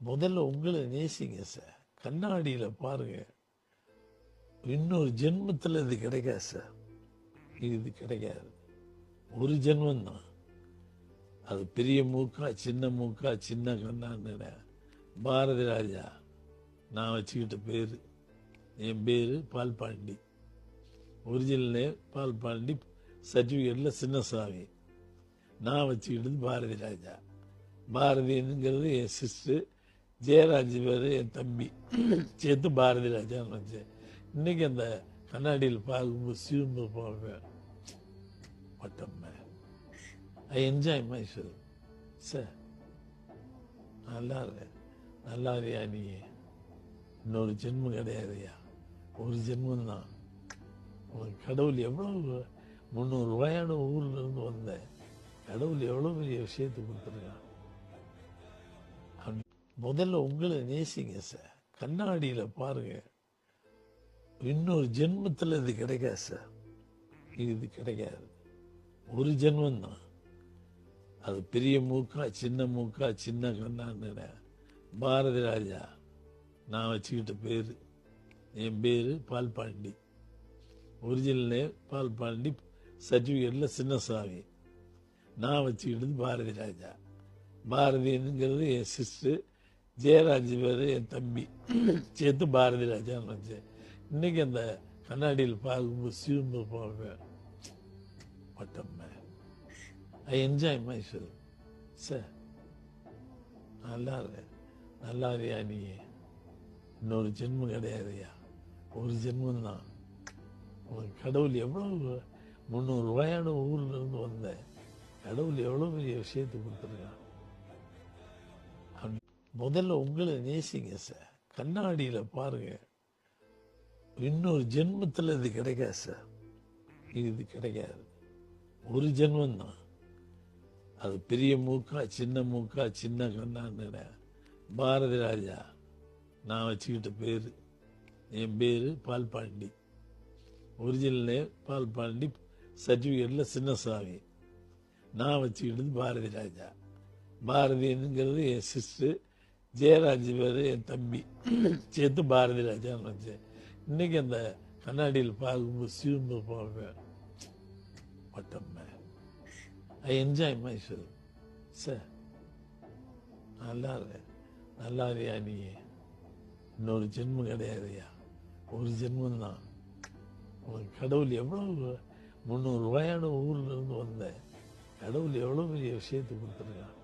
முதல்ல உங்களை நேசிங்க சார். கண்ணாடியில் பாருங்க. இன்னொரு ஜென்மத்தில் இது கிடைக்காது சார். இது கிடைக்காது. ஒரு ஜென்மந்தான். அது பெரிய மூக்கா சின்ன மூக்கா சின்ன கண்ணான்னு பாரதி ராஜா நான் வச்சுக்கிட்ட பேர். என் பேர் பால்பாண்டி. ஒரிஜினல் நேம் பால்பாண்டி, சர்டிஃபிகேட்டில் சின்னசாமி. நான் வச்சுக்கிட்டது பாரதி ராஜா. பாரதிங்கிறது என் சிஸ்டர், ஜெயராஜ் பேர் என் தம்பி, சேர்த்து பாரதி ராஜான்னு வச்சேன். இன்னைக்கு அந்த கண்ணாடியில் பார்க்கும்போது சிவம்பு பார்ப்பேன். பட்டம்மே I enjoy myself sir. நல்லா இருக்கியா நீ? இன்னொரு ஜென்மம் கிடையாதுயா, ஒரு ஜென்மந்தான். உனக்கு கடவுள் எவ்வளவு 300 ரூபாயான ஊர்ல இருந்து வந்தேன். கடவுள் எவ்வளவு பெரிய விஷயத்தை கொடுத்துருக்கான். முதல்ல உங்களை நேசிங்க சார். கண்ணாடியில் பாருங்க. இன்னொரு ஜென்மத்தில் இது கிடைக்காது சார். இது கிடைக்காது. ஒரு ஜென்மந்தான். அது பெரிய மூக்கா சின்ன கண்ணான்னு பாரதி ராஜா நான் வச்சுக்கிட்ட பேர். என் பேர் பால்பாண்டி. ஒரிஜினல் நேம் பால்பாண்டி, சர்டிஃபிகேட்டில் சின்னசாமி. நான் வச்சுக்கிட்டது பாரதி ராஜா. பாரதிங்கிறது என் சிஸ்டர், ஜெயராஜ் பேர் என் தம்பி, சேர்த்து பாரதி ராஜான்னு வச்சேன். இன்னைக்கு அந்த கண்ணாடியில் பார்க்கும்போது சிவம்பு பார்ப்பேன். பட்டம்மே I enjoy myself sir. நல்லா இருக்கியா நீ? இன்னொரு ஜென்மம் கிடையாதுயா, ஒரு ஜென்மந்தான். உனக்கு கடவுள் எவ்வளவு 300 ரூபாயான ஊர்ல இருந்து வந்தேன். கடவுள் எவ்வளவு பெரிய விஷயத்தை கொடுத்துருக்கான். முதல்ல உங்களை நேசிங்க சார். கண்ணாடியில் பாருங்க. இன்னொரு ஜென்மத்தில் இது கிடைக்காது சார். இது கிடைக்காது. ஒரு ஜென்மந்தான். அது பெரிய மூக்கா சின்ன கண்ணான்னு பாரதி ராஜா நான் வச்சுக்கிட்ட பேர். என் பேர் பால்பாண்டி. ஒரிஜினல் நேம் பால்பாண்டி, சர்டிஃபிகேட்டில் சின்னசாமி. நான் வச்சுக்கிட்டது பாரதி ராஜா. பாரதிங்கிறது என் சிஸ்டர், ஜெயராஜ் பேர் என் தம்பி, சேர்த்து பாரதி ராஜான்னு வச்சேன். இன்னைக்கு அந்த கண்ணாடியில் பார்க்கும்போது சிவம்பு பார்ப்பேன். பட்டம்மே I enjoy myself sir. நல்லா இருக்கியா நீ? இன்னொரு ஜென்மம் கிடையாதுயா, ஒரு ஜென்மந்தான். உனக்கு கடவுள் எவ்வளவு 300 ரூபாயான ஊர்ல இருந்து வந்தேன். கடவுள் எவ்வளவு பெரிய விஷயத்தை கொடுத்துருக்கான்.